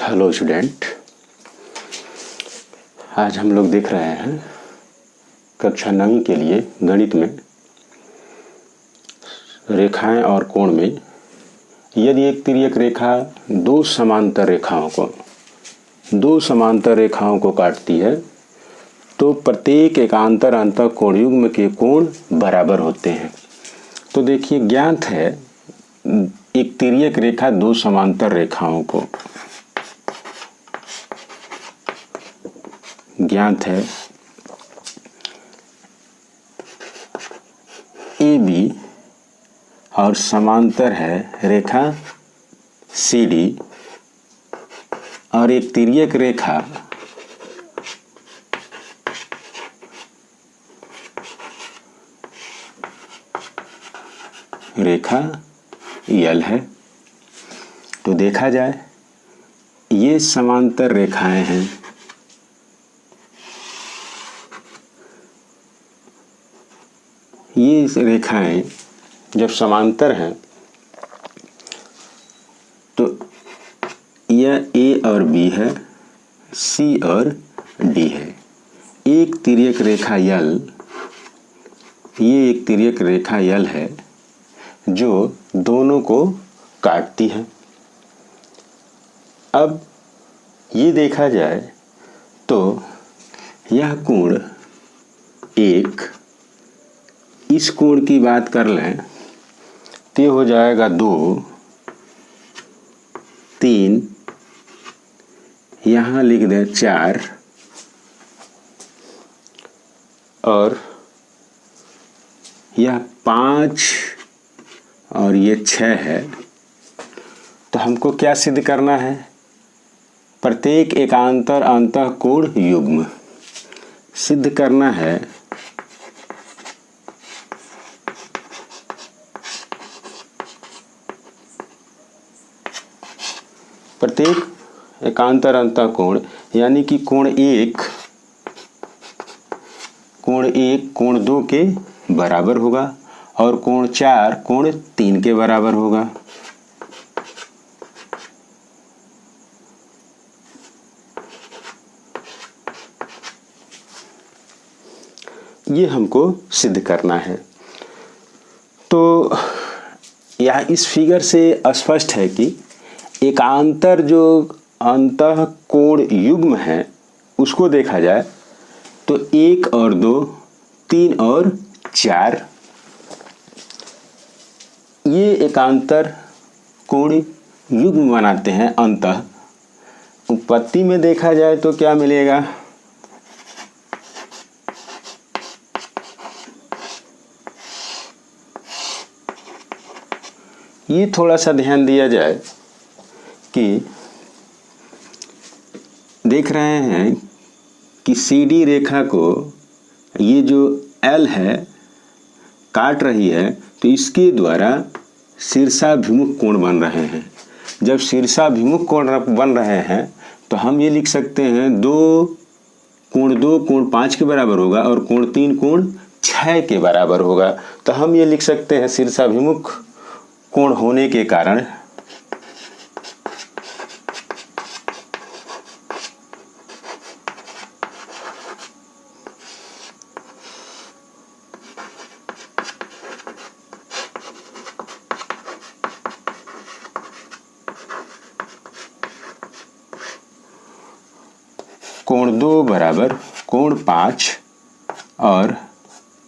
Hello student, आज हम लोग देख रहे हैं कक्षा 9 के लिए गणित में रेखाएं और कोण में यदि एक तिर्यक रेखा दो समांतर रेखाओं को काटती है तो प्रत्येक एकांतर अंतः कोण युग्म के कोण बराबर होते हैं। तो देखिए, ज्ञात है एक तिर्यक रेखा दो समांतर रेखाओं को ज्ञात है ए बी और समांतर है रेखा सी डी और एक तिर्यक रेखा यल है। तो देखा जाए, ये समांतर रेखाएं हैं। ये रेखाएं जब समांतर हैं तो यह ए और बी है, सी और डी है। एक तिर्यक रेखा यल, ये एक तिर्यक रेखा यल है जो दोनों को काटती है। अब ये देखा जाए तो यह कोण एक, इस कोण की बात कर लें तो ये हो जाएगा 2, 3, यहाँ लिख दें 4 और यह 5 और ये 6 है। तो हमको क्या सिद्ध करना है? प्रत्येक एकांतर अंतः कोण युग्म सिद्ध करना है। प्रत्येक एकांतर अंतः कोण यानी कि कोण 1 कोण 2 के बराबर होगा और कोण 4 कोण 3 के बराबर होगा। ये हमको सिद्ध करना है। तो यह इस फिगर से स्पष्ट है कि एकांतर जो अंतः कोण युग्म है उसको देखा जाए तो 1 और 2, 3 और 4 ये एकांतर कोण युग्म बनाते हैं। अंतः उत्पत्ति में देखा जाए तो क्या मिलेगा? ये थोड़ा सा ध्यान दिया जाए कि देख रहे हैं कि CD रेखा को ये जो L है काट रही है, तो इसके द्वारा शीर्षाभिमुख कोण बन रहे हैं। जब शीर्षाभिमुख कोण बन रहे हैं तो हम ये लिख सकते हैं कोण 2 कोण 5 के बराबर होगा और कोण 3 कोण 6 के बराबर होगा। तो हम ये लिख सकते हैं शीर्षाभिमुख कोण होने के कारण कोण 2 बराबर कोण 5 और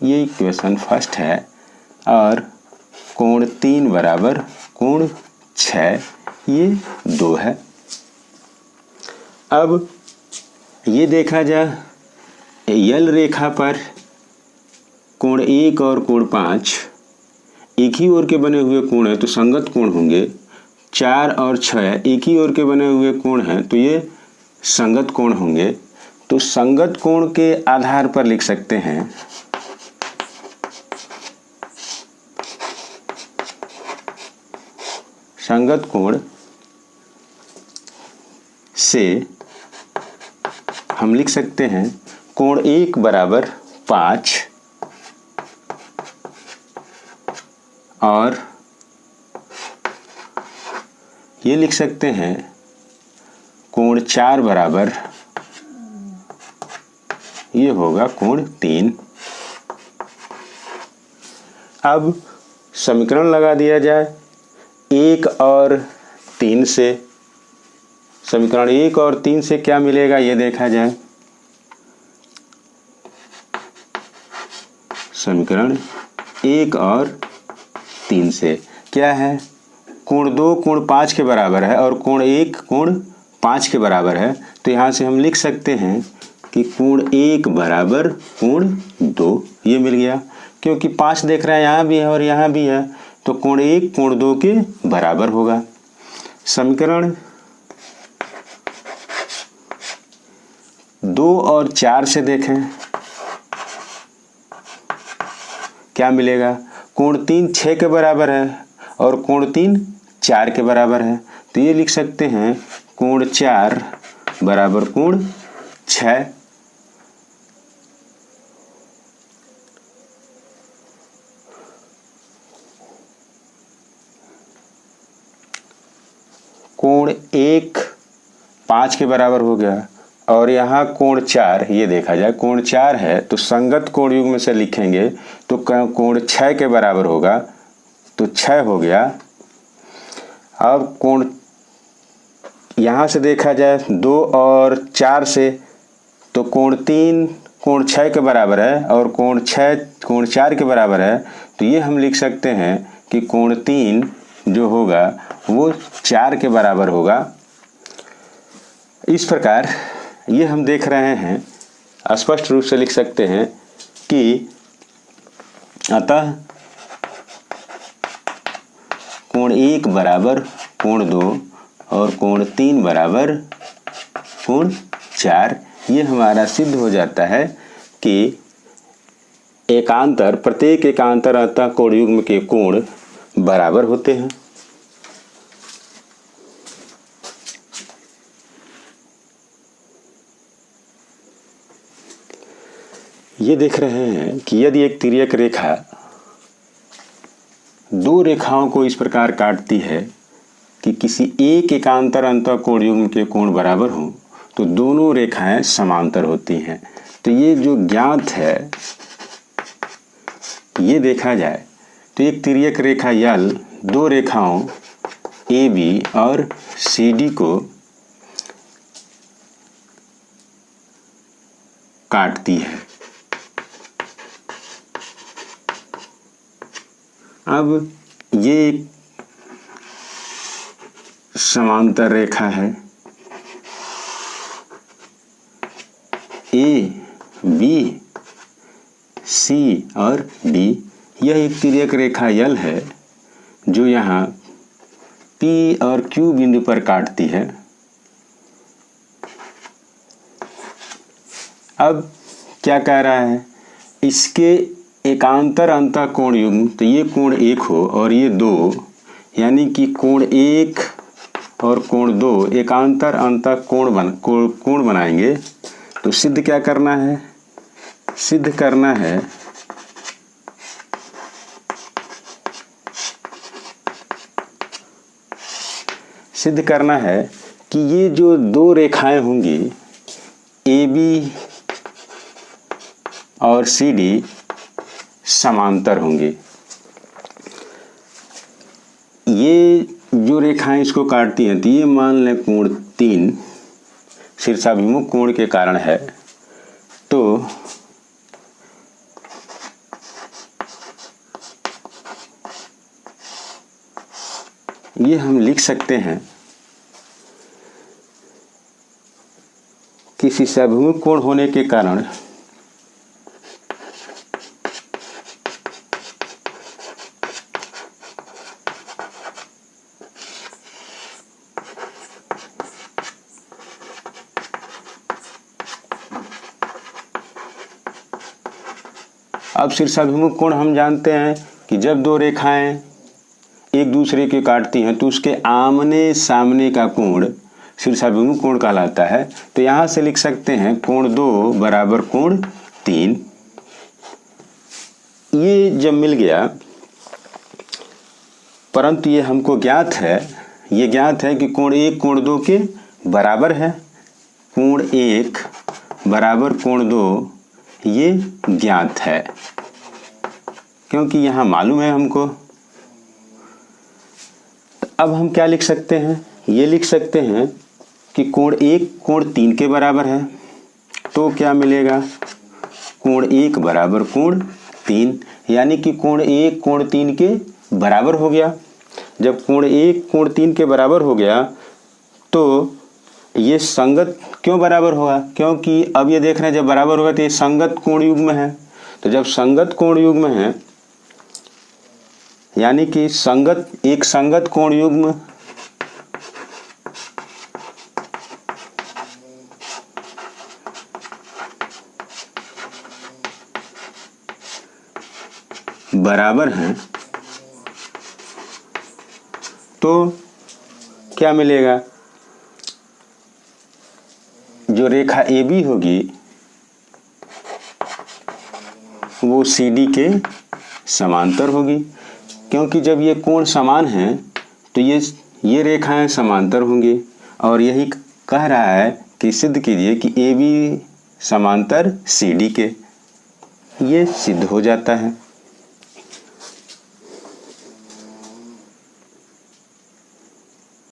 ये इक्वेशन फर्स्ट है और कोण 3 बराबर कोण 6 ये 2 है। अब ये देखा जाए यल रेखा पर कोण 1 और कोण 5 एक ही ओर के बने हुए कोण है तो संगत कोण होंगे। 4 और 6 एक ही ओर के बने हुए कोण हैं तो ये संगत कोण होंगे। तो संगत कोण के आधार पर लिख सकते हैं संगत कोण से हम लिख सकते हैं कोण 1 बराबर 5 और ये लिख सकते हैं कोण 4 बराबर ये होगा कोण 3। अब समीकरण लगा दिया जाए 1 और 3 से। समीकरण 1 और 3 से क्या मिलेगा ये देखा जाए। समीकरण 1 और 3 से क्या है, कोण 2 कोण 5 के बराबर है और कोण 1 कोण 5 के बराबर है। तो यहाँ से हम लिख सकते हैं कि कोण 1 बराबर कोण 2, ये मिल गया। क्योंकि 5 देख रहे हैं यहाँ भी है और यहाँ भी है, तो कोण 1 कोण 2 के बराबर होगा। समीकरण 2 और 4 से देखें क्या मिलेगा। कोण 3 6 के बराबर है और कोण 3 4 के बराबर है। तो ये लिख सकते हैं कोण 4 बराबर कोण 6। कोण 1 5 के बराबर हो गया और यहाँ कोण 4, ये देखा जाए कोण 4 है तो संगत कोण युग्म में से लिखेंगे तो कोण 6 के बराबर होगा, तो 6 हो गया। अब कोण यहाँ से देखा जाए 2 और 4 से, तो कोण 3 कोण 6 के बराबर है और कोण 6 कोण 4 के बराबर है। तो ये हम लिख सकते हैं कि कोण 3 जो होगा वो 4 के बराबर होगा। इस प्रकार ये हम देख रहे हैं, स्पष्ट रूप से लिख सकते हैं कि अतः कोण 1 बराबर कोण 2 और कोण 3 बराबर कोण 4। ये हमारा सिद्ध हो जाता है कि एकांतर प्रत्येक एकांतर अतः कोण युग्म के कोण बराबर होते हैं। ये देख रहे हैं कि यदि एक तिर्यक रेखा दो रेखाओं को इस प्रकार काटती है कि किसी एक एकांतर अंतःकोण युग्म के कोण बराबर हों तो दोनों रेखाएं समांतर होती हैं। तो ये जो ज्ञात है ये देखा जाए तो एक तिर्यक रेखा यल दो रेखाओं AB और CD को काटती है। अब ये एक समांतर रेखा है A, B, C और D। यह एक तिर्यक रेखा यल है जो यहाँ P और Q बिंदु पर काटती है। अब क्या कह रहा है, इसके एकांतर अंतःकोण युग्म, तो ये कोण 1 हो और ये 2, यानी कि कोण 1 और कोण 2 एकांतर अंतःकोण कोण बनाएंगे। तो सिद्ध क्या करना है, सिद्ध करना है कि ये जो दो रेखाएं होंगी AB और CD समांतर होंगे। ये जो रेखाएं इसको काटती हैं तो ये मान लें कोण 3 शीर्षाभिमुख कोण के कारण है। तो ये हम लिख सकते हैं कि शीर्षाभिमुख कोण होने के कारण अब शीर्षाभिमुख कोण हम जानते हैं कि जब दो रेखाएं एक दूसरे के काटती हैं तो उसके आमने सामने का कोण शीर्षाभिमुख कोण कहलाता है। तो यहाँ से लिख सकते हैं कोण 2 बराबर कोण 3। ये जब मिल गया, परंतु ये हमको ज्ञात है, ये ज्ञात है कि कोण 1 कोण 2 के बराबर है, कोण 1 बराबर कोण 2 ये ज्ञात है, क्योंकि यहाँ मालूम है हमको। तो अब हम क्या लिख सकते हैं, ये लिख सकते हैं कि कोण 1 कोण 3 के बराबर है, तो क्या मिलेगा, कोण 1 बराबर कोण 3, यानी कि कोण 1 कोण 3 के बराबर हो गया। जब कोण 1 कोण 3 के बराबर हो गया तो ये संगत क्यों बराबर होगा, क्योंकि अब ये देख रहे हैं जब बराबर होगा तो ये संगत कोण युग्म है। तो जब संगत कोण युग्म है यानी कि एक संगत कोण युग्म बराबर हैं तो क्या मिलेगा, जो रेखा AB होगी वो CD के समांतर होगी, क्योंकि जब ये कोण समान हैं तो ये रेखाएं समांतर होंगी। और यही कह रहा है कि सिद्ध कीजिए कि AB समांतर CD के, ये सिद्ध हो जाता है।